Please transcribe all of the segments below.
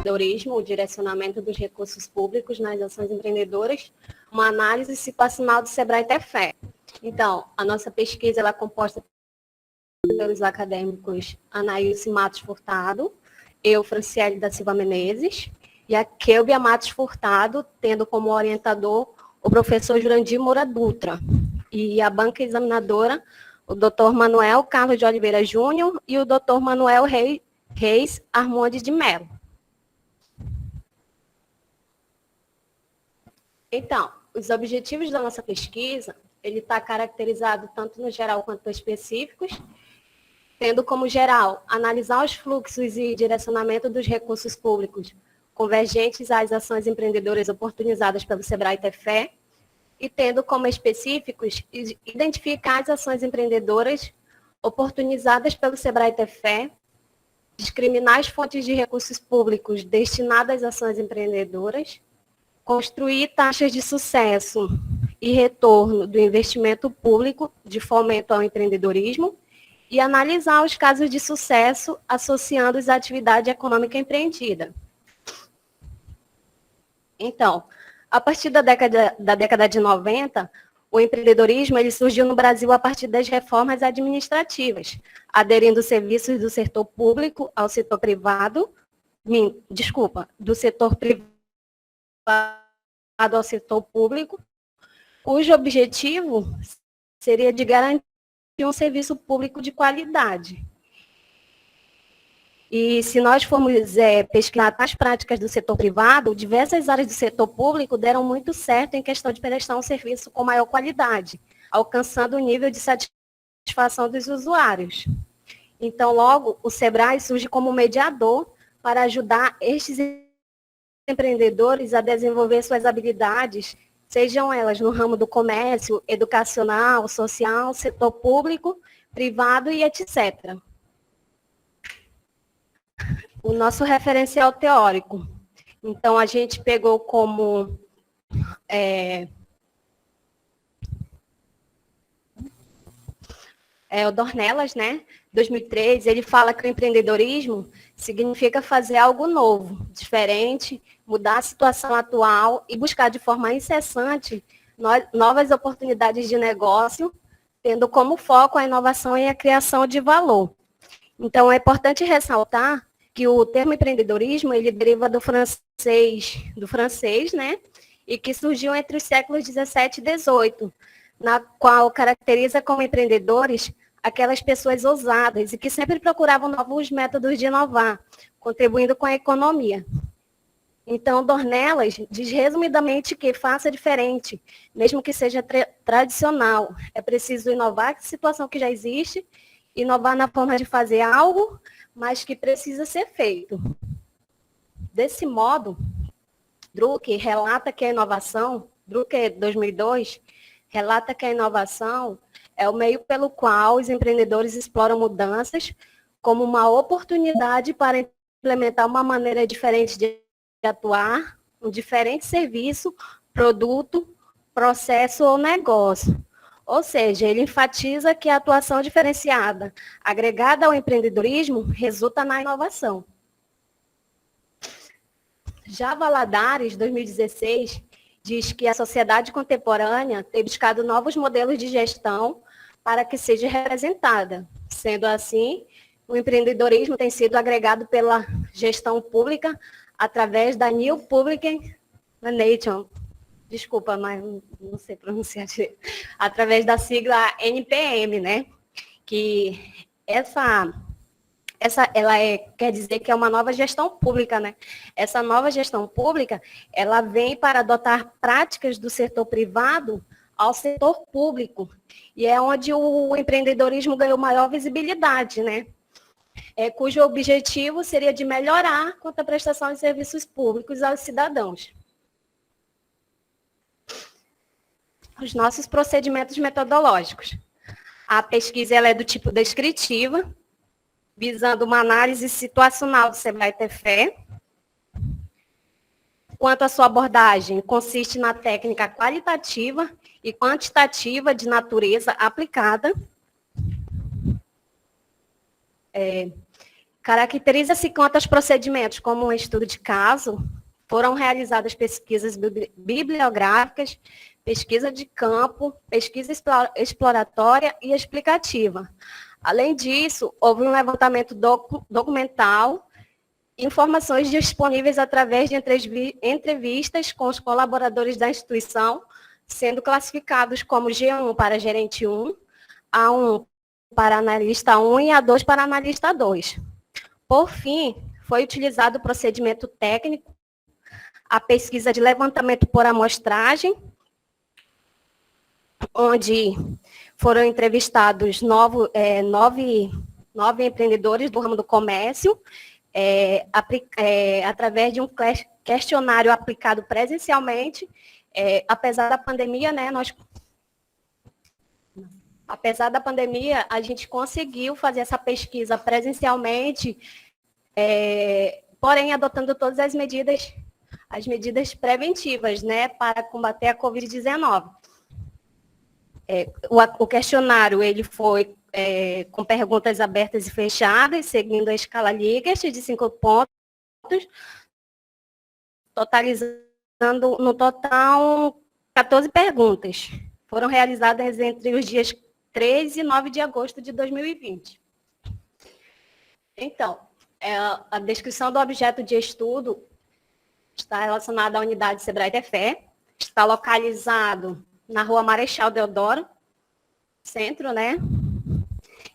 empreendedorismo, o direcionamento dos recursos públicos nas ações empreendedoras, uma análise situacional do Sebrae-TFE. Então, a nossa pesquisa ela é composta pelos acadêmicos Anaílce Matos Furtado, eu, Franciele da Silva Menezes, e a Kelbia Matos Furtado, tendo como orientador o professor Jurandir Moura Dutra, e a banca examinadora, o Dr. Manuel Carlos de Oliveira Júnior e o Dr. Manuel Reis Armondes de Mello. Então, os objetivos da nossa pesquisa, ele está caracterizado tanto no geral quanto nos específicos, tendo como geral, analisar os fluxos e direcionamento dos recursos públicos convergentes às ações empreendedoras oportunizadas pelo Sebrae-TFE, e tendo como específicos, identificar as ações empreendedoras oportunizadas pelo Sebrae-TFE, discriminar as fontes de recursos públicos destinadas às ações empreendedoras, construir taxas de sucesso e retorno do investimento público de fomento ao empreendedorismo e analisar os casos de sucesso associando-os à atividade econômica empreendida. Então, a partir da década de 90, o empreendedorismo ele surgiu no Brasil a partir das reformas administrativas, aderindo serviços do setor público ao setor privado, do setor privado ao setor público, cujo objetivo seria de garantir um serviço público de qualidade. E se nós formos pesquisar as práticas do setor privado, diversas áreas do setor público deram muito certo em questão de prestar um serviço com maior qualidade, alcançando o nível de satisfação dos usuários. Então, logo, o Sebrae surge como mediador para ajudar estes empreendedores a desenvolver suas habilidades, sejam elas no ramo do comércio, educacional, social, setor público, privado e etc. O nosso referencial teórico. Então, a gente pegou como o Dornelas, né? 2003, ele fala que o empreendedorismo significa fazer algo novo, diferente, mudar a situação atual e buscar de forma incessante novas oportunidades de negócio, tendo como foco a inovação e a criação de valor. Então, é importante ressaltar que o termo empreendedorismo, ele deriva do francês, né? E que surgiu entre os séculos 17 e 18, na qual caracteriza como empreendedores aquelas pessoas ousadas e que sempre procuravam novos métodos de inovar, contribuindo com a economia. Então, Dornelas diz resumidamente que faça diferente, mesmo que seja tradicional. É preciso inovar a situação que já existe, inovar na forma de fazer algo, mas que precisa ser feito. Desse modo, Drucker relata que a inovação, Drucker 2002, relata que a inovação é o meio pelo qual os empreendedores exploram mudanças como uma oportunidade para implementar uma maneira diferente de atuar, um diferente serviço, produto, processo ou negócio. Ou seja, ele enfatiza que a atuação diferenciada, agregada ao empreendedorismo, resulta na inovação. Já Valadares, 2016, diz que a sociedade contemporânea tem buscado novos modelos de gestão para que seja representada. Sendo assim, o empreendedorismo tem sido agregado pela gestão pública através da New Public Management. Desculpa, mas não sei pronunciar direito. Através da sigla NPM, né? Que quer dizer que é uma nova gestão pública, né? Essa nova gestão pública, ela vem para adotar práticas do setor privado ao setor público. E é onde o empreendedorismo ganhou maior visibilidade, né? Cujo objetivo seria de melhorar quanto à prestação de serviços públicos aos cidadãos. Os nossos procedimentos metodológicos. A pesquisa ela é do tipo descritiva, visando uma análise situacional do Sebrae-TFE. Quanto à sua abordagem, consiste na técnica qualitativa e quantitativa de natureza aplicada. Caracteriza-se quanto aos procedimentos, como um estudo de caso, foram realizadas pesquisas bibliográficas, pesquisa de campo, pesquisa exploratória e explicativa. Além disso, houve um levantamento documental, informações disponíveis através de entrevistas com os colaboradores da instituição, sendo classificados como G1 para gerente 1, A1 para analista 1 e A2 para analista 2. Por fim, foi utilizado o procedimento técnico, a pesquisa de levantamento por amostragem, onde foram entrevistados nove empreendedores do ramo do comércio, através de um questionário aplicado presencialmente. Apesar da pandemia, né, apesar da pandemia, a gente conseguiu fazer essa pesquisa presencialmente, porém adotando todas as medidas preventivas, né, para combater a Covid-19. O questionário ele foi com perguntas abertas e fechadas, seguindo a escala Likert de 5 pontos, totalizando no total 14 perguntas. Foram realizadas entre os dias 3 e 9 de agosto de 2020. Então, a descrição do objeto de estudo está relacionada à unidade Sebrae-Tefé, está localizado na Rua Marechal Deodoro, centro, né?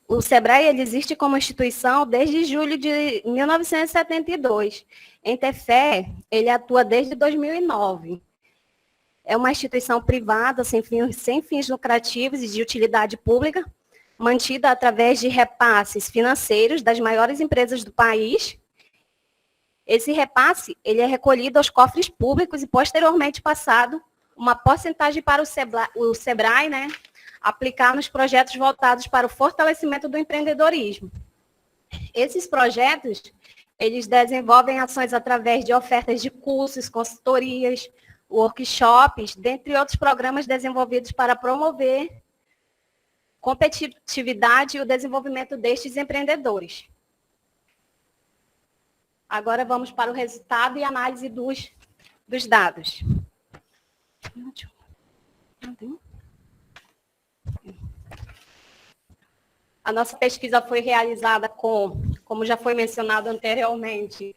O Sebrae ele existe como instituição desde julho de 1972. Em Tefé, ele atua desde 2009. É uma instituição privada, sem fins lucrativos e de utilidade pública, mantida através de repasses financeiros das maiores empresas do país. Esse repasse ele é recolhido aos cofres públicos e, posteriormente, passado uma porcentagem para o Sebrae, né, aplicar nos projetos voltados para o fortalecimento do empreendedorismo. Esses projetos, eles desenvolvem ações através de ofertas de cursos, consultorias, workshops, dentre outros programas desenvolvidos para promover competitividade e o desenvolvimento destes empreendedores. Agora vamos para o resultado e análise dos dados. A nossa pesquisa foi realizada como já foi mencionado anteriormente,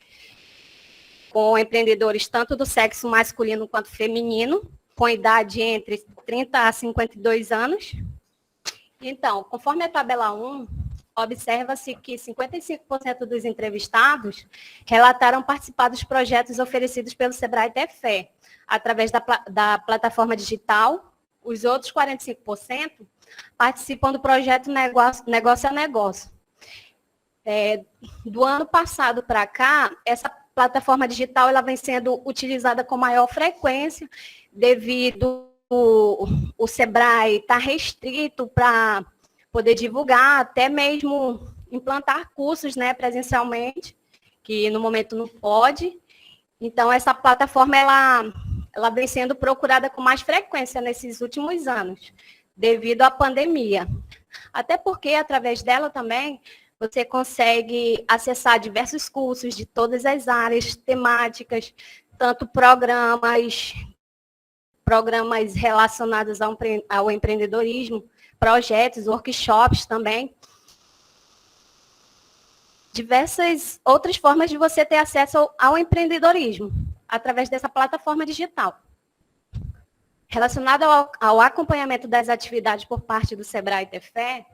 com empreendedores tanto do sexo masculino quanto feminino, com idade entre 30 a 52 anos. Então, conforme a tabela 1, observa-se que 55% dos entrevistados relataram participar dos projetos oferecidos pelo Sebrae-Tefé, através da plataforma digital. Os outros 45% participam do projeto Negócio a Negócio. Do ano passado para cá, essa plataforma digital ela vem sendo utilizada com maior frequência, devido o Sebrae estar restrito para poder divulgar, até mesmo implantar cursos, né, presencialmente, que no momento não pode. Então, essa plataforma ela vem sendo procurada com mais frequência nesses últimos anos, devido à pandemia. Até porque, através dela também, você consegue acessar diversos cursos de todas as áreas temáticas, tanto programas relacionados ao empreendedorismo, projetos, workshops também. Diversas outras formas de você ter acesso ao empreendedorismo, através dessa plataforma digital. Relacionado ao acompanhamento das atividades por parte do Sebrae-Tefé,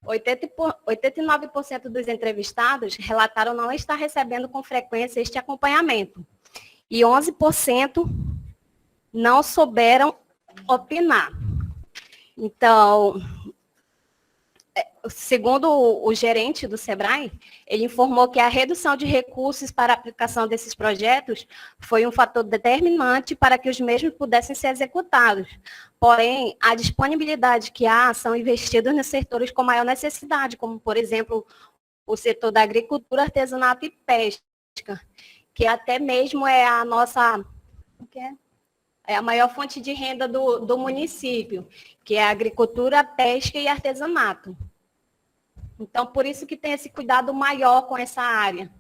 89% dos entrevistados relataram não estar recebendo com frequência este acompanhamento. E 11% não souberam opinar. Então, segundo o gerente do Sebrae, ele informou que a redução de recursos para a aplicação desses projetos foi um fator determinante para que os mesmos pudessem ser executados. Porém, a disponibilidade que há são investidos nos setores com maior necessidade, como, por exemplo, o setor da agricultura, artesanato e pesca, que até mesmo é a nossa... É a maior fonte de renda do município, que é a agricultura, pesca e artesanato. Então, por isso que tem esse cuidado maior com essa área.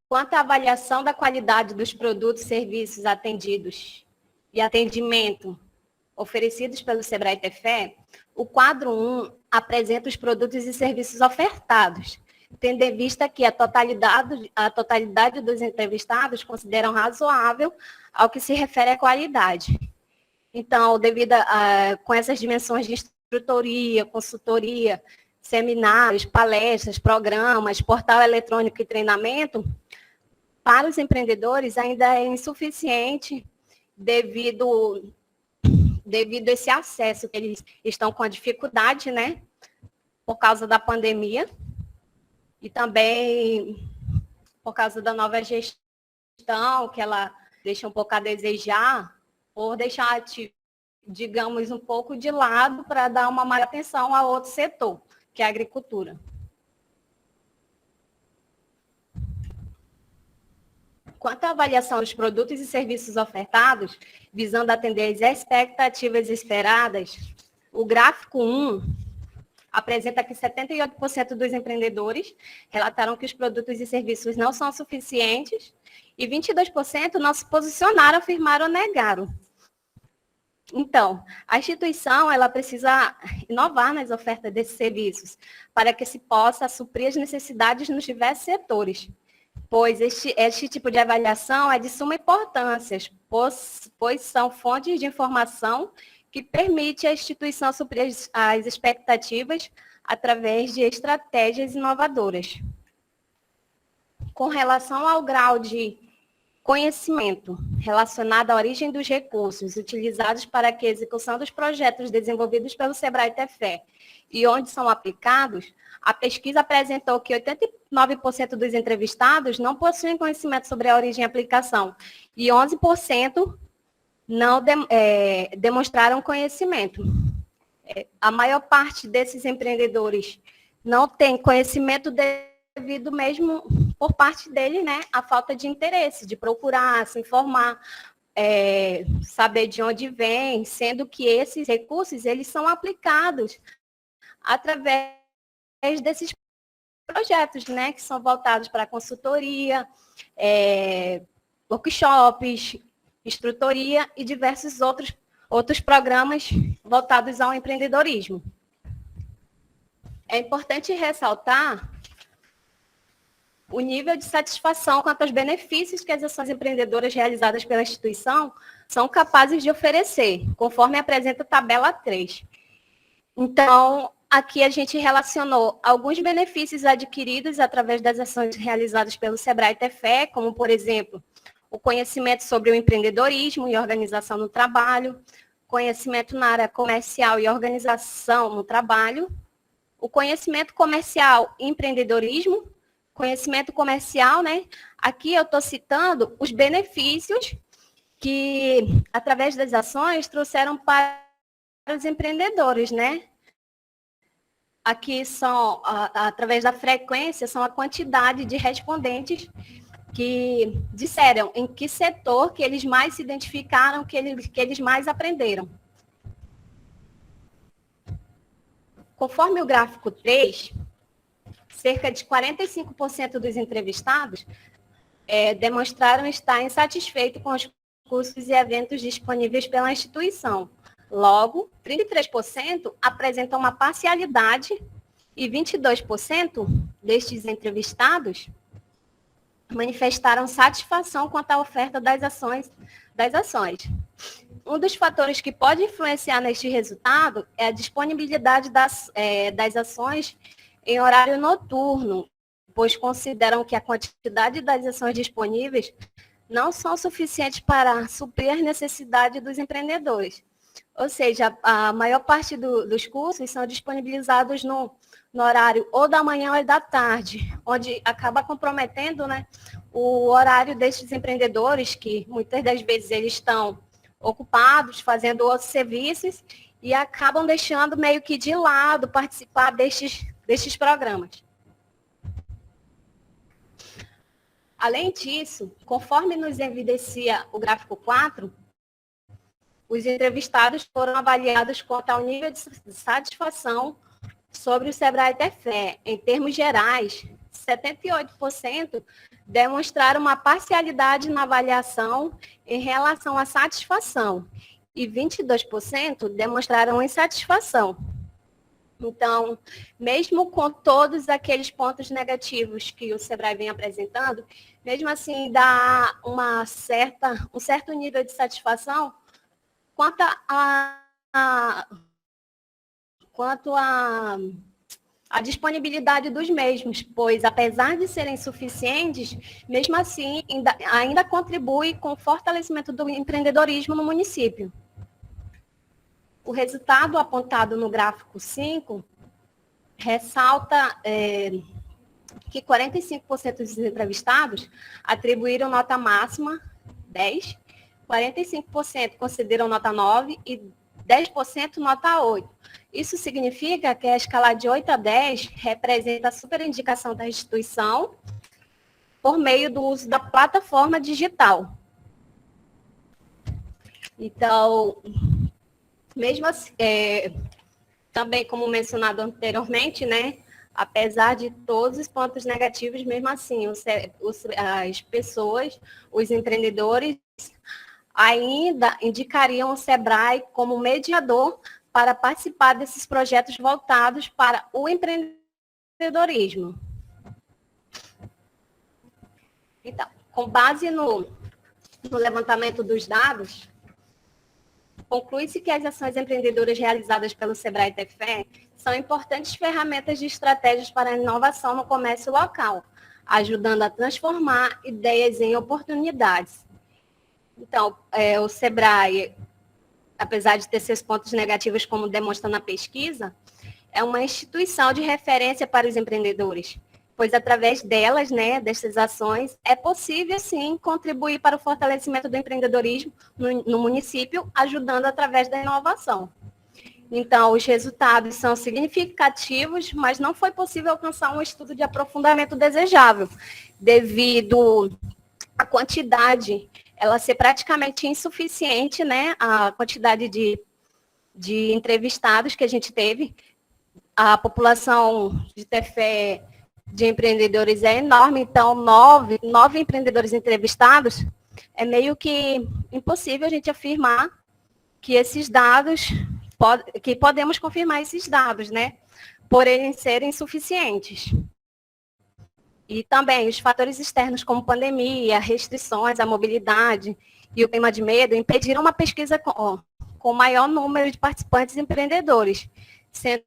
Quanto à avaliação da qualidade dos produtos e serviços atendidos e atendimento oferecidos pelo Sebrae-TFE, o quadro 1 apresenta os produtos e serviços ofertados, tendo em vista que a totalidade dos entrevistados consideram razoável ao que se refere à qualidade. Então, com essas dimensões de instrutoria, consultoria, seminários, palestras, programas, portal eletrônico e treinamento, para os empreendedores ainda é insuficiente devido a esse acesso que eles estão com a dificuldade, né, por causa da pandemia e também por causa da nova gestão, que ela deixa um pouco a desejar, ou deixar, digamos, um pouco de lado para dar uma maior atenção a outro setor, que é a agricultura. Quanto à avaliação dos produtos e serviços ofertados, visando atender às expectativas esperadas, o gráfico 1 apresenta que 78% dos empreendedores relataram que os produtos e serviços não são suficientes e 22% não se posicionaram, afirmaram ou negaram. Então, a instituição ela precisa inovar nas ofertas desses serviços para que se possa suprir as necessidades nos diversos setores, pois este tipo de avaliação é de suma importância, pois são fontes de informação que permite à instituição suprir as expectativas através de estratégias inovadoras. Com relação ao grau de conhecimento relacionado à origem dos recursos utilizados para a execução dos projetos desenvolvidos pelo Sebrae-TFE e onde são aplicados, a pesquisa apresentou que 89% dos entrevistados não possuem conhecimento sobre a origem e aplicação e 11% não demonstraram conhecimento. A maior parte desses empreendedores não tem conhecimento devido mesmo por parte dele, né, a falta de interesse, de procurar, se informar, saber de onde vem, sendo que esses recursos, eles são aplicados através desses projetos, né, que são voltados para consultoria, workshops, instrutoria e diversos outros programas voltados ao empreendedorismo. É importante ressaltar o nível de satisfação quanto aos benefícios que as ações empreendedoras realizadas pela instituição são capazes de oferecer, conforme apresenta a tabela 3. Então, aqui a gente relacionou alguns benefícios adquiridos através das ações realizadas pelo Sebrae-TFE, como, por exemplo, o conhecimento sobre o empreendedorismo e organização no trabalho, conhecimento na área comercial e organização no trabalho, o conhecimento comercial e empreendedorismo, conhecimento comercial, né? Aqui eu estou citando os benefícios que, através das ações, trouxeram para os empreendedores, né? Aqui são, através da frequência, são a quantidade de respondentes que disseram em que setor que eles mais se identificaram, que eles mais aprenderam. Conforme o gráfico 3, cerca de 45% dos entrevistados demonstraram estar insatisfeitos com os cursos e eventos disponíveis pela instituição. Logo, 33% apresentam uma parcialidade e 22% destes entrevistados manifestaram satisfação quanto à oferta das ações. Um dos fatores que pode influenciar neste resultado é a disponibilidade das ações em horário noturno, pois consideram que a quantidade das ações disponíveis não são suficientes para suprir as necessidades dos empreendedores. Ou seja, a maior parte dos cursos são disponibilizados no horário ou da manhã ou da tarde, onde acaba comprometendo, né, o horário destes empreendedores, que muitas das vezes eles estão ocupados, fazendo outros serviços, e acabam deixando meio que de lado participar destes programas. Além disso, conforme nos evidencia o gráfico 4, os entrevistados foram avaliados quanto ao nível de satisfação sobre o Sebrae Tefé, em termos gerais, 78% demonstraram uma parcialidade na avaliação em relação à satisfação e 22% demonstraram insatisfação. Então, mesmo com todos aqueles pontos negativos que o Sebrae vem apresentando, mesmo assim dá um certo nível de satisfação quanto a disponibilidade dos mesmos, pois, apesar de serem suficientes, mesmo assim, ainda contribui com o fortalecimento do empreendedorismo no município. O resultado apontado no gráfico 5 ressalta que 45% dos entrevistados atribuíram nota máxima 10, 45% consideram nota 9 e 10% nota 8. Isso significa que a escala de 8 a 10 representa a superindicação da instituição por meio do uso da plataforma digital. Então, mesmo assim, também como mencionado anteriormente, né, apesar de todos os pontos negativos, mesmo assim, as pessoas, os empreendedores, ainda indicariam o Sebrae como mediador para participar desses projetos voltados para o empreendedorismo. Então, com base no levantamento dos dados, conclui-se que as ações empreendedoras realizadas pelo Sebrae Tefé são importantes ferramentas de estratégias para a inovação no comércio local, ajudando a transformar ideias em oportunidades. Então, o Sebrae, apesar de ter seus pontos negativos, como demonstra na pesquisa, é uma instituição de referência para os empreendedores, pois através delas, né, dessas ações, é possível, sim, contribuir para o fortalecimento do empreendedorismo no município, ajudando através da inovação. Então, os resultados são significativos, mas não foi possível alcançar um estudo de aprofundamento desejável, devido à quantidade, ela ser praticamente insuficiente, né, a quantidade de entrevistados que a gente teve. A população de Tefé de empreendedores é enorme, então 9 empreendedores entrevistados, é meio que impossível a gente afirmar que esses dados, que podemos confirmar esses dados, né, por eles serem insuficientes. E também os fatores externos como pandemia, restrições à mobilidade e o clima de medo impediram uma pesquisa com maior número de participantes empreendedores, sendo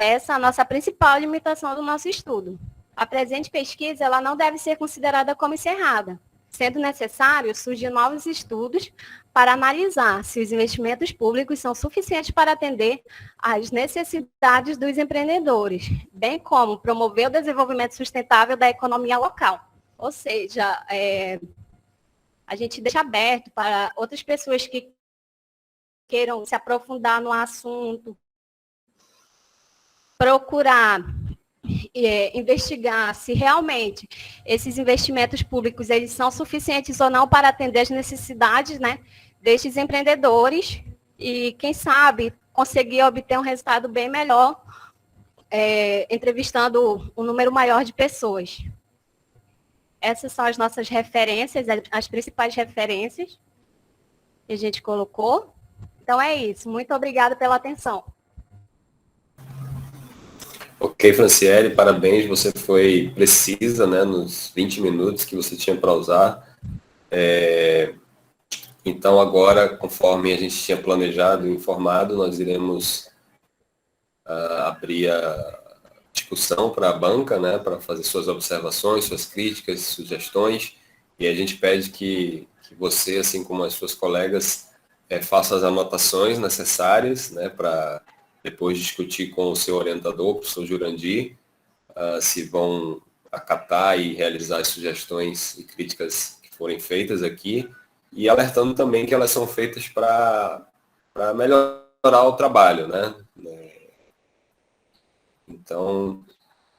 essa a nossa principal limitação do nosso estudo. A presente pesquisa ela não deve ser considerada como encerrada, sendo necessário surgir novos estudos para analisar se os investimentos públicos são suficientes para atender às necessidades dos empreendedores, bem como promover o desenvolvimento sustentável da economia local. Ou seja, a gente deixa aberto para outras pessoas que queiram se aprofundar no assunto, procurar investigar se realmente esses investimentos públicos eles são suficientes ou não para atender as necessidades, né, destes empreendedores e, quem sabe, conseguir obter um resultado bem melhor, entrevistando um número maior de pessoas. Essas são as nossas referências, as principais referências que a gente colocou. Então é isso. Muito obrigada pela atenção. Ok, Franciele, parabéns, você foi precisa, né, nos 20 minutos que você tinha para usar. Então, agora, conforme a gente tinha planejado e informado, nós iremos abrir a discussão para a banca, né, para fazer suas observações, suas críticas, sugestões, e a gente pede que você, assim como as suas colegas, faça as anotações necessárias, né, para depois discutir com o seu orientador, o professor Jurandir, se vão acatar e realizar as sugestões e críticas que forem feitas aqui, e alertando também que elas são feitas para melhorar o trabalho, né? Então,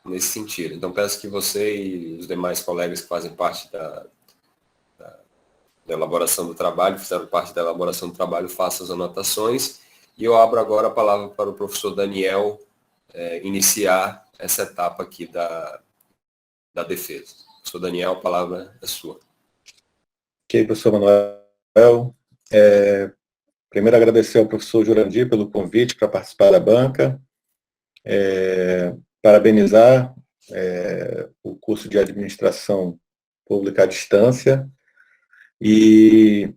nesse sentido. Então, peço que você e os demais colegas que fazem parte da elaboração do trabalho, fizeram parte da elaboração do trabalho, façam as anotações. E eu abro agora a palavra para o professor Daniel iniciar essa etapa aqui da defesa. Professor Daniel, a palavra é sua. Ok, professor Manuel. Primeiro, agradecer ao professor Jurandir pelo convite para participar da banca. Parabenizar o curso de Administração Pública à Distância e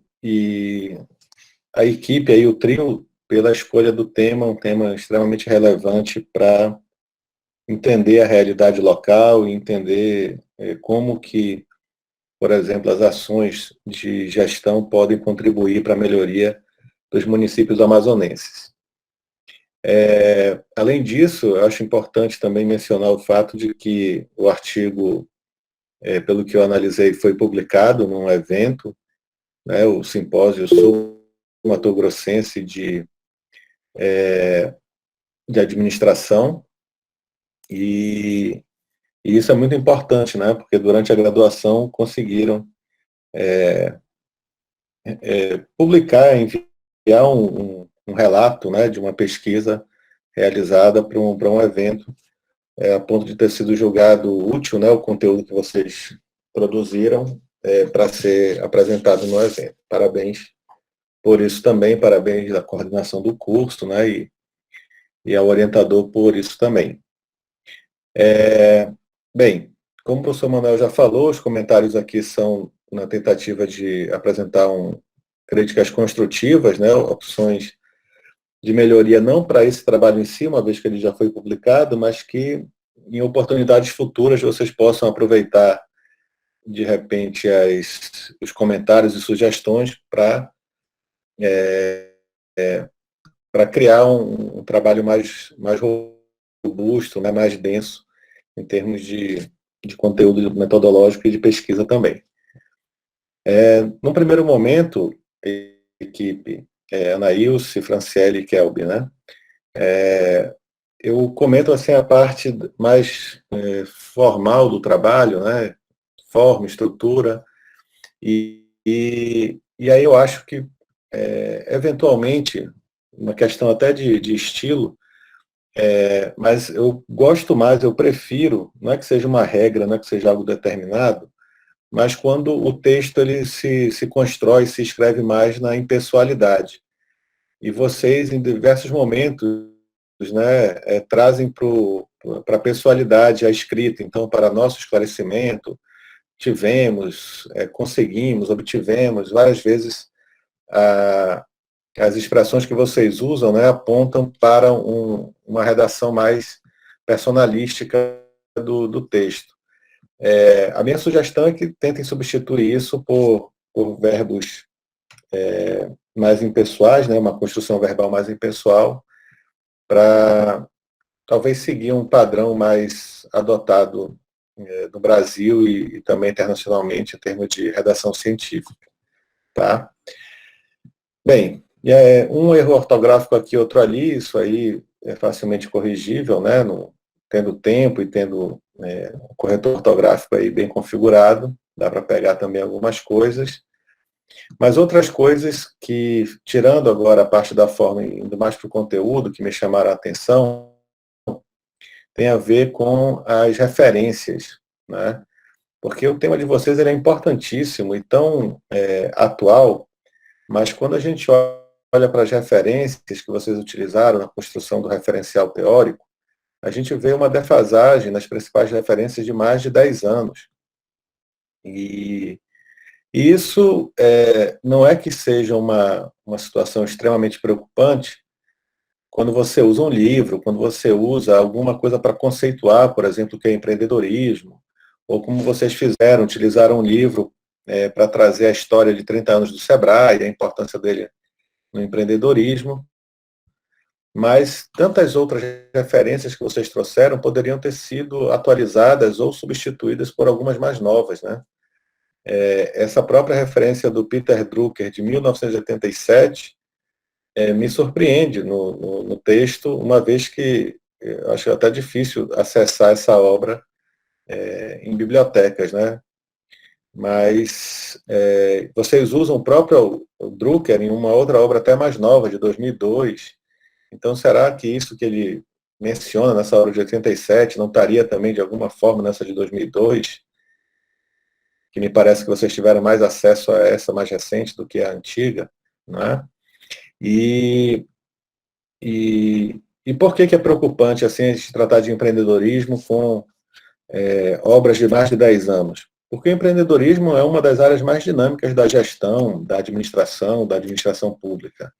a equipe, aí, o trio, pela escolha do tema, um tema extremamente relevante para entender a realidade local e entender como que, por exemplo, as ações de gestão podem contribuir para a melhoria dos municípios amazonenses. Além disso, eu acho importante também mencionar o fato de que o artigo, pelo que eu analisei, foi publicado num evento, né, o Simpósio Sul-Mato-Grossense de Administração, e isso é muito importante, né, porque durante a graduação conseguiram publicar, enviar um relato, né, de uma pesquisa realizada para um evento, a ponto de ter sido julgado útil, né, o conteúdo que vocês produziram para ser apresentado no evento. Parabéns por isso também, parabéns à coordenação do curso, né, e ao orientador por isso também. Bem, como o professor Manuel já falou, os comentários aqui são na tentativa de apresentar críticas construtivas, né, opções de melhoria não para esse trabalho em si, uma vez que ele já foi publicado, mas que em oportunidades futuras vocês possam aproveitar, de repente, os comentários e sugestões para criar um trabalho mais robusto, né, mais denso, em termos de conteúdo metodológico e de pesquisa também. No primeiro momento, equipe Anaílce, Franciele e Kelby, né? Eu comento assim a parte mais formal do trabalho, né? Forma, estrutura, e aí eu acho que, eventualmente, uma questão até de estilo, mas eu gosto mais, eu prefiro, não é que seja uma regra, não é que seja algo determinado, mas quando o texto ele se constrói, se escreve mais na impessoalidade. E vocês, em diversos momentos, né, trazem para a pessoalidade a escrita. Então, para nosso esclarecimento, conseguimos, obtivemos, várias vezes as expressões que vocês usam, né, apontam para uma redação mais personalística do texto. A minha sugestão é que tentem substituir isso por verbos mais impessoais, né, uma construção verbal mais impessoal, para talvez seguir um padrão mais adotado no Brasil e também internacionalmente em termos de redação científica. Tá? Bem, um erro ortográfico aqui, outro ali, isso aí é facilmente corrigível, né, tendo tempo e tendo um corretor ortográfico aí bem configurado, dá para pegar também algumas coisas. Mas outras coisas que, tirando agora a parte da forma e indo mais para o conteúdo, que me chamaram a atenção, tem a ver com as referências, né? Porque o tema de vocês ele é importantíssimo e tão atual, mas quando a gente olha para as referências que vocês utilizaram na construção do referencial teórico, a gente vê uma defasagem nas principais referências de mais de 10 anos. E isso não é que seja uma situação extremamente preocupante quando você usa um livro, quando você usa alguma coisa para conceituar, por exemplo, o que é empreendedorismo, ou como vocês fizeram, utilizaram um livro para trazer a história de 30 anos do Sebrae, a importância dele no empreendedorismo. Mas tantas outras referências que vocês trouxeram poderiam ter sido atualizadas ou substituídas por algumas mais novas, né? Essa própria referência do Peter Drucker, de 1987, me surpreende no texto, uma vez que eu acho até difícil acessar essa obra em bibliotecas, né? Mas vocês usam o próprio Drucker em uma outra obra até mais nova, de 2002. Então, será que isso que ele menciona nessa obra de 87, não estaria também, de alguma forma, nessa de 2002, que me parece que vocês tiveram mais acesso a essa mais recente do que a antiga, né? E, e por que é preocupante assim, a gente tratar de empreendedorismo com obras de mais de 10 anos? Porque o empreendedorismo é uma das áreas mais dinâmicas da gestão, da administração pública.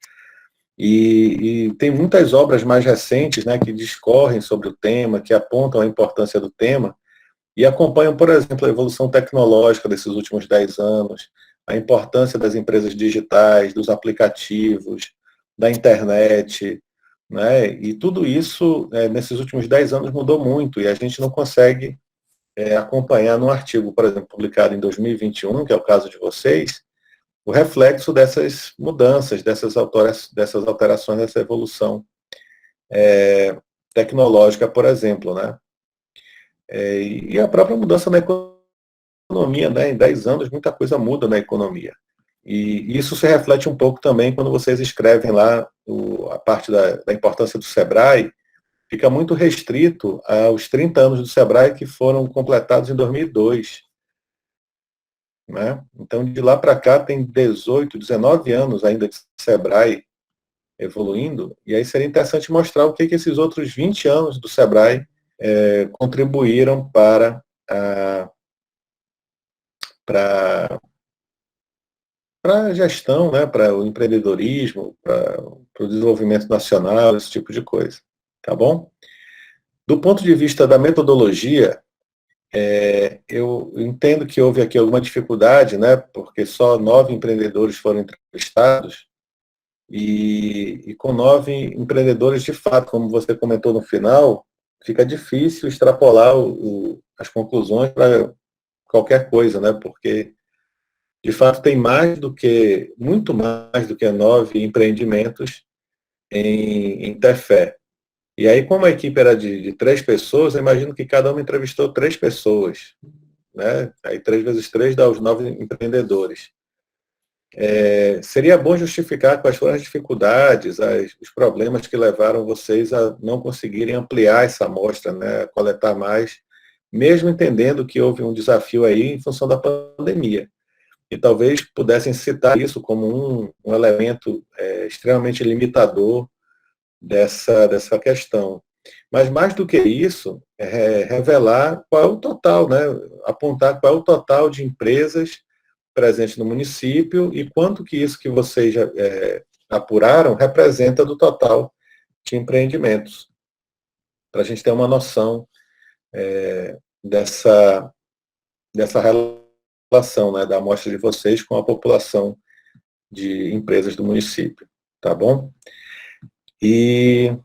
E tem muitas obras mais recentes, né, que discorrem sobre o tema, que apontam a importância do tema, e acompanham, por exemplo, a evolução tecnológica desses últimos 10 anos, a importância das empresas digitais, dos aplicativos, da internet, né? E tudo isso, nesses últimos 10 anos, mudou muito, e a gente não consegue acompanhar num artigo, por exemplo, publicado em 2021, que é o caso de vocês, o reflexo dessas mudanças, dessas alterações, dessa evolução tecnológica, por exemplo, né? E a própria mudança na economia, né? Em 10 anos, muita coisa muda na economia. E isso se reflete um pouco também quando vocês escrevem lá a parte da importância do SEBRAE, fica muito restrito aos 30 anos do SEBRAE que foram completados em 2002. Né? Então, de lá para cá, tem 18, 19 anos ainda de SEBRAE evoluindo, e aí seria interessante mostrar o que esses outros 20 anos do SEBRAE contribuíram para a gestão, né, para o empreendedorismo, para o desenvolvimento nacional, esse tipo de coisa. Tá bom? Do ponto de vista da metodologia, eu entendo que houve aqui alguma dificuldade, né, porque só 9 empreendedores foram entrevistados, e com 9 empreendedores, de fato, como você comentou no final, fica difícil extrapolar as conclusões para qualquer coisa, né, porque, de fato, tem muito mais do que 9 empreendimentos em Tefé. E aí, como a equipe era de 3 pessoas, eu imagino que cada uma entrevistou 3 pessoas, né? Aí 3 vezes 3 dá os 9 empreendedores. Seria bom justificar quais foram as dificuldades, os problemas que levaram vocês a não conseguirem ampliar essa amostra, né? Coletar mais, mesmo entendendo que houve um desafio aí em função da pandemia. E talvez pudessem citar isso como um elemento extremamente limitador dessa questão. Mas mais do que isso, revelar qual é o total, né? Apontar qual é o total de empresas presentes no município e quanto que isso que vocês já apuraram representa do total de empreendimentos, para a gente ter uma noção dessa relação, né, da amostra de vocês com a população de empresas do município. Tá bom? E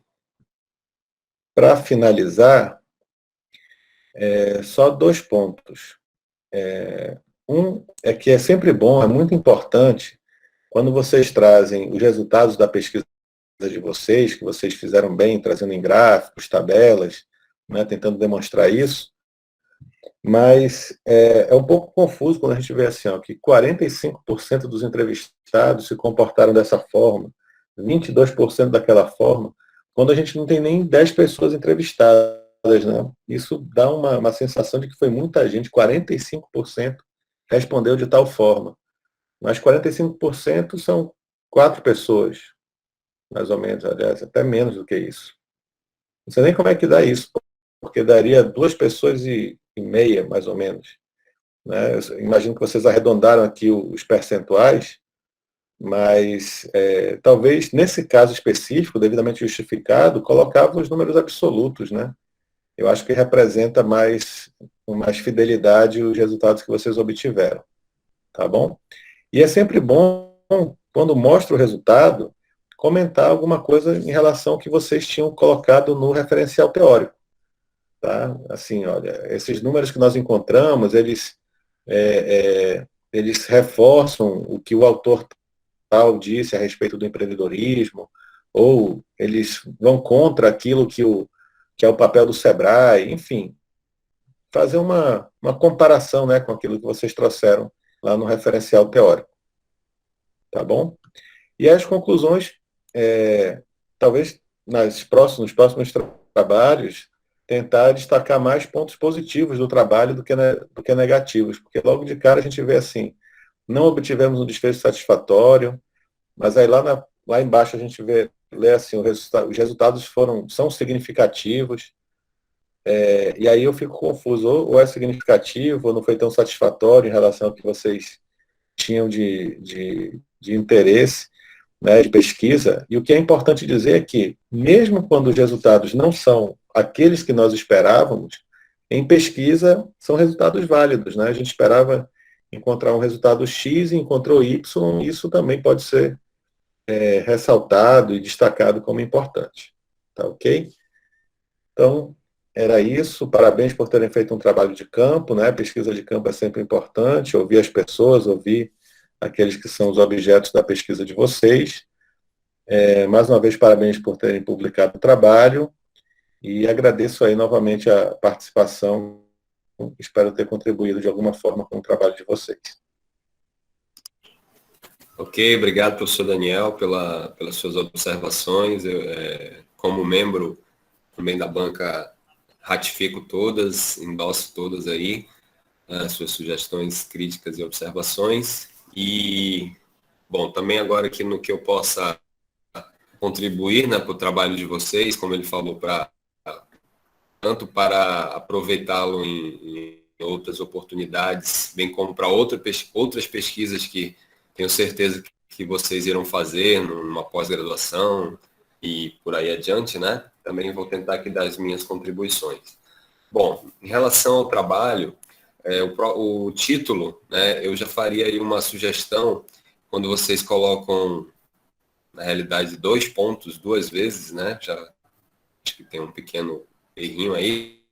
para finalizar, só 2 pontos. Um é que é sempre bom, é muito importante, quando vocês trazem os resultados da pesquisa de vocês, que vocês fizeram bem, trazendo em gráficos, tabelas, né, tentando demonstrar isso, mas é um pouco confuso quando a gente vê assim, ó, que 45% dos entrevistados se comportaram dessa forma, 22% daquela forma, quando a gente não tem nem 10 pessoas entrevistadas. Né? Isso dá uma sensação de que foi muita gente, 45% respondeu de tal forma. Mas 45% são 4 pessoas, mais ou menos, aliás, até menos do que isso. Não sei nem como é que dá isso, porque daria 2 pessoas e meia, mais ou menos. Né? Eu imagino que vocês arredondaram aqui os percentuais, mas talvez nesse caso específico, devidamente justificado, colocava os números absolutos, né? Eu acho que representa com mais fidelidade os resultados que vocês obtiveram. Tá bom? E é sempre bom, quando mostra o resultado, comentar alguma coisa em relação ao que vocês tinham colocado no referencial teórico. Tá? Assim, olha, esses números que nós encontramos, eles reforçam o que o autor tal disse a respeito do empreendedorismo, ou eles vão contra aquilo que é o papel do SEBRAE, enfim, fazer uma comparação, né, com aquilo que vocês trouxeram lá no referencial teórico. Tá bom? E as conclusões, talvez nos próximos trabalhos, tentar destacar mais pontos positivos do trabalho do que negativos, porque logo de cara a gente vê assim, não obtivemos um desfecho satisfatório, mas aí lá embaixo a gente lê assim, os resultados são significativos, e aí eu fico confuso, ou é significativo, ou não foi tão satisfatório em relação ao que vocês tinham de interesse, né, de pesquisa. E o que é importante dizer é que, mesmo quando os resultados não são aqueles que nós esperávamos, em pesquisa são resultados válidos. Né? A gente esperava encontrar um resultado X e encontrou Y, isso também pode ser ressaltado e destacado como importante. Tá ok? Então, era isso. Parabéns por terem feito um trabalho de campo, né? Pesquisa de campo é sempre importante, ouvir as pessoas, ouvir aqueles que são os objetos da pesquisa de vocês. Mais uma vez, parabéns por terem publicado o trabalho e agradeço aí novamente a participação. Espero ter contribuído de alguma forma com o trabalho de vocês. Ok, obrigado, professor Daniel, pelas suas observações. Eu, como membro também da banca, ratifico todas, endosso todas aí, as suas sugestões, críticas e observações. E, bom, também agora aqui no que eu possa contribuir, né, para o trabalho de vocês, como ele falou, tanto para aproveitá-lo em outras oportunidades, bem como para outras pesquisas que tenho certeza que vocês irão fazer numa pós-graduação e por aí adiante, né? Também vou tentar aqui dar as minhas contribuições. Bom, em relação ao trabalho, o título, né, eu já faria aí uma sugestão quando vocês colocam, na realidade, 2 pontos 2 vezes, né? Já acho que tem um pequeno errinho aí.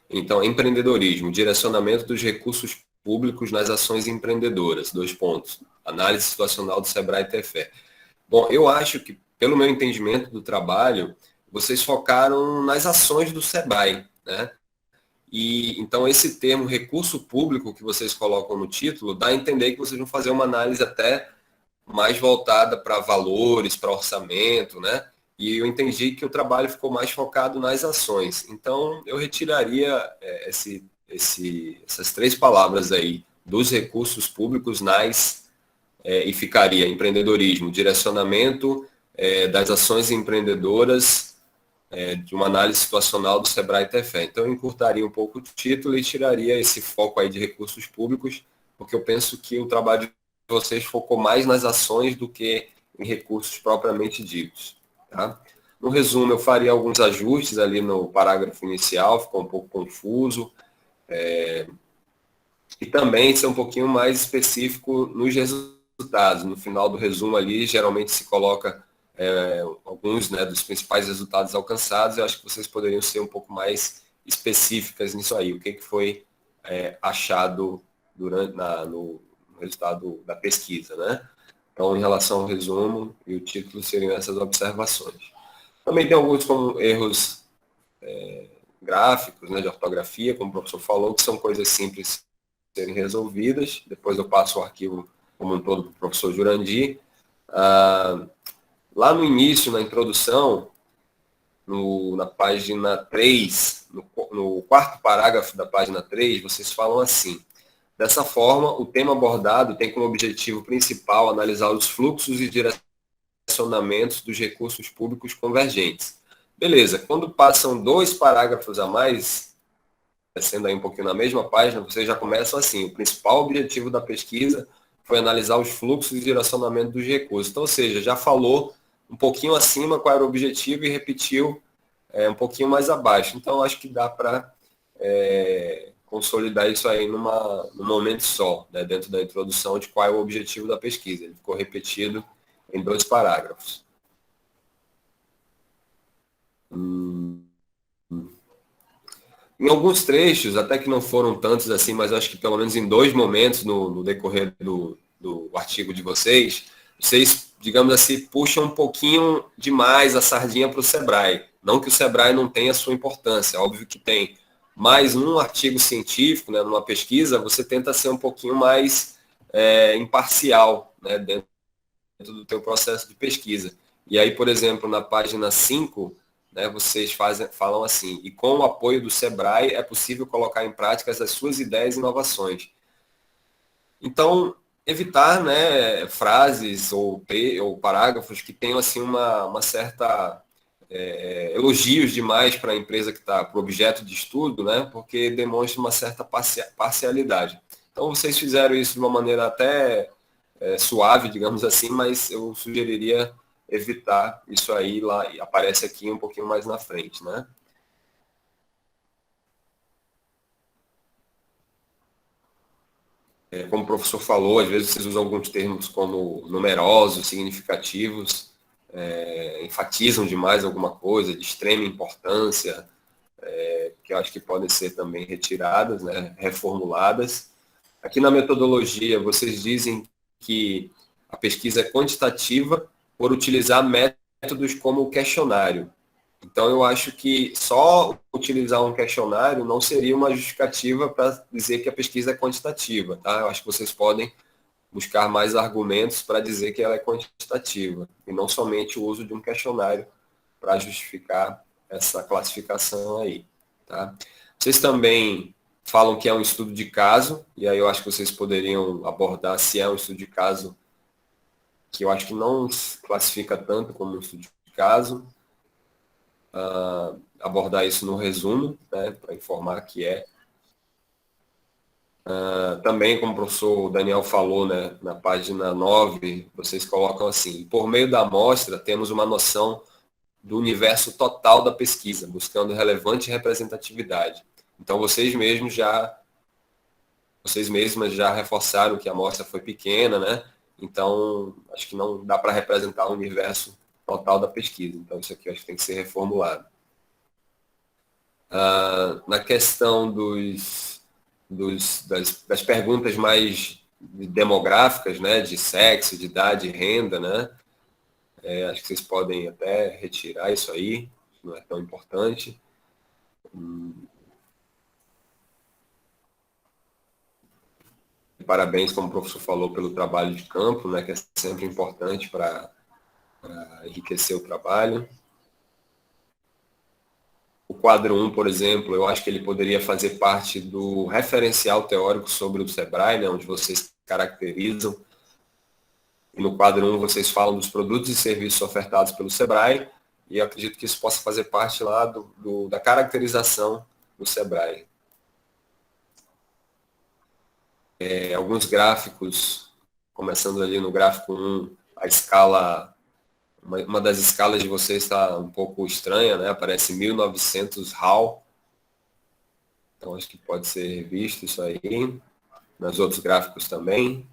Então, empreendedorismo, direcionamento dos recursos públicos nas ações empreendedoras, 2 pontos. Análise situacional do Sebrae TFE. Bom, eu acho que, pelo meu entendimento do trabalho, vocês focaram nas ações do Sebrae, né? E, então, esse termo recurso público que vocês colocam no título dá a entender que vocês vão fazer uma análise até mais voltada para valores, para orçamento, né? E eu entendi que o trabalho ficou mais focado nas ações. Então, eu retiraria essas 3 palavras aí, dos recursos públicos e ficaria empreendedorismo, direcionamento das ações empreendedoras de uma análise situacional do Sebrae TFE. Então, eu encurtaria um pouco o título e tiraria esse foco aí de recursos públicos, porque eu penso que o trabalho de vocês focou mais nas ações do que em recursos propriamente ditos. Tá? No resumo, eu faria alguns ajustes ali no parágrafo inicial, ficou um pouco confuso, e também ser um pouquinho mais específico nos resultados. No final do resumo ali, geralmente se coloca alguns, né, dos principais resultados alcançados. Eu acho que vocês poderiam ser um pouco mais específicas nisso aí. O que foi achado no resultado da pesquisa, né? Então, em relação ao resumo e o título, seriam essas observações. Também tem alguns como erros gráficos, né, de ortografia, como o professor falou, que são coisas simples de serem resolvidas. Depois eu passo o arquivo como um todo para o professor Jurandir. Lá no início, na introdução, na página 3, no 4º parágrafo da página 3, vocês falam assim: dessa forma, o tema abordado tem como objetivo principal analisar os fluxos e direcionamentos dos recursos públicos convergentes. Beleza, quando passam 2 parágrafos a mais, descendo aí um pouquinho na mesma página, vocês já começam assim: o principal objetivo da pesquisa foi analisar os fluxos e direcionamento dos recursos. Então, ou seja, já falou um pouquinho acima qual era o objetivo e repetiu um pouquinho mais abaixo. Então, acho que dá para consolidar isso aí num momento só, né, dentro da introdução de qual é o objetivo da pesquisa. Ele ficou repetido em 2 parágrafos. Em alguns trechos, até que não foram tantos assim, mas acho que pelo menos em 2 momentos no decorrer do artigo de vocês, digamos assim, puxam um pouquinho demais a sardinha para o Sebrae. Não que o Sebrae não tenha sua importância, óbvio que tem. Mas num artigo científico, né, numa pesquisa, você tenta ser um pouquinho mais imparcial, né, dentro do teu processo de pesquisa. E aí, por exemplo, na página 5, né, vocês falam assim: e com o apoio do Sebrae é possível colocar em prática as suas ideias e inovações. Então, evitar, né, frases ou parágrafos que tenham assim uma certa elogios demais para a empresa que está, para o objeto de estudo, né, porque demonstra uma certa parcialidade. Então, vocês fizeram isso de uma maneira até suave, digamos assim, mas eu sugeriria evitar isso aí, lá aparece aqui um pouquinho mais na frente, né? Como o professor falou, às vezes vocês usam alguns termos como numerosos, significativos, enfatizam demais alguma coisa de extrema importância, que eu acho que podem ser também retiradas, né, reformuladas. Aqui na metodologia, vocês dizem que a pesquisa é quantitativa por utilizar métodos como o questionário. Então, eu acho que só utilizar um questionário não seria uma justificativa para dizer que a pesquisa é quantitativa. Tá? Eu acho que vocês podem buscar mais argumentos para dizer que ela é quantitativa, e não somente o uso de um questionário para justificar essa classificação aí. Tá? Vocês também falam que é um estudo de caso, e aí eu acho que vocês poderiam abordar se é um estudo de caso, que eu acho que não classifica tanto como um estudo de caso, abordar isso no resumo, né, para informar que é. Também, como o professor Daniel falou, né, na página 9, vocês colocam assim: por meio da amostra, temos uma noção do universo total da pesquisa, buscando relevante representatividade. Então, vocês mesmas já reforçaram que a amostra foi pequena, né? Então, acho que não dá para representar o universo total da pesquisa. Então, isso aqui eu acho que tem que ser reformulado. Na questão das perguntas mais demográficas, né? De sexo, de idade, renda, né? Acho que vocês podem até retirar isso aí, não é tão importante. Parabéns, como o professor falou, pelo trabalho de campo, né, que é sempre importante para enriquecer o trabalho. O quadro 1, por exemplo, eu acho que ele poderia fazer parte do referencial teórico sobre o Sebrae, né, onde vocês caracterizam. E no quadro 1 vocês falam dos produtos e serviços ofertados pelo Sebrae, e eu acredito que isso possa fazer parte lá da caracterização do Sebrae. Alguns gráficos, começando ali no gráfico 1, a escala, uma das escalas de vocês está um pouco estranha, né? Aparece 1900 RAW. Então, acho que pode ser visto isso aí. Nos outros gráficos também.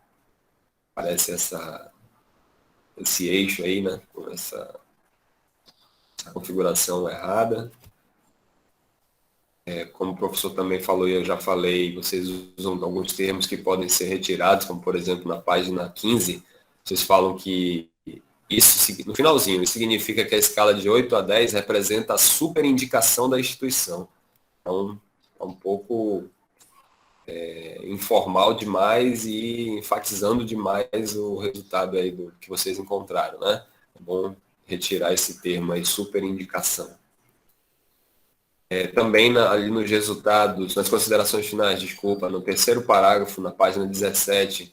Aparece esse eixo aí, né? Com essa configuração errada. Como o professor também falou e eu já falei, vocês usam alguns termos que podem ser retirados, como por exemplo na página 15, vocês falam que isso, no finalzinho, isso significa que a escala de 8 a 10 representa a superindicação da instituição. Então, é um pouco informal demais e enfatizando demais o resultado aí do que vocês encontraram, né? É bom retirar esse termo aí, superindicação. Também ali nos resultados, nas considerações finais, desculpa, no terceiro parágrafo, na página 17,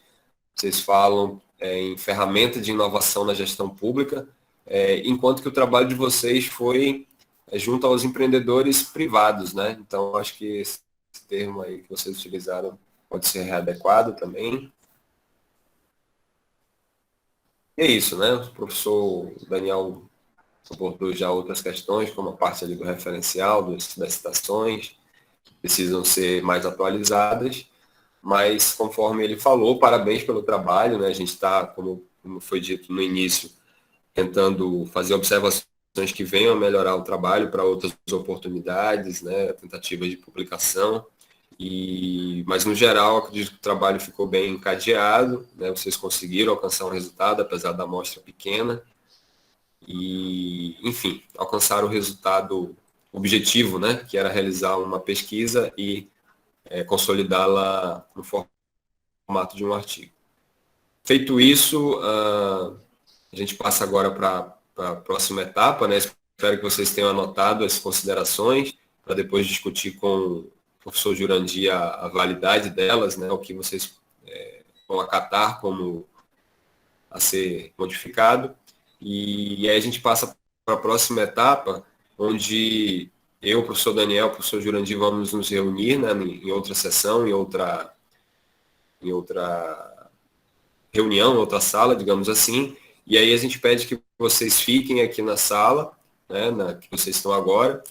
vocês falam em ferramenta de inovação na gestão pública, enquanto que o trabalho de vocês foi junto aos empreendedores privados, né? Então, acho que esse termo aí que vocês utilizaram pode ser readequado também. E é isso, né? O professor Daniel abordou já outras questões, como a parte ali do referencial, das citações, que precisam ser mais atualizadas, mas conforme ele falou, parabéns pelo trabalho, né? A gente está, como foi dito no início, tentando fazer observações que venham a melhorar o trabalho para outras oportunidades, né? Tentativas de publicação. Mas, no geral, acredito que o trabalho ficou bem encadeado, né? Vocês conseguiram alcançar um resultado, apesar da amostra pequena. E, enfim, alcançaram o resultado objetivo, né? Que era realizar uma pesquisa e consolidá-la no formato de um artigo. Feito isso, a gente passa agora para a próxima etapa, né? espero que vocês tenham anotado as considerações para depois discutir com o professor Jurandir a validade delas, né, o que vocês vão acatar como a ser modificado. E aí a gente passa para a próxima etapa, onde eu, o professor Daniel, o professor Jurandir vamos nos reunir, né, em outra sessão, em outra reunião, outra sala, digamos assim, e aí a gente pede que vocês fiquem aqui na sala, né, que vocês estão agora,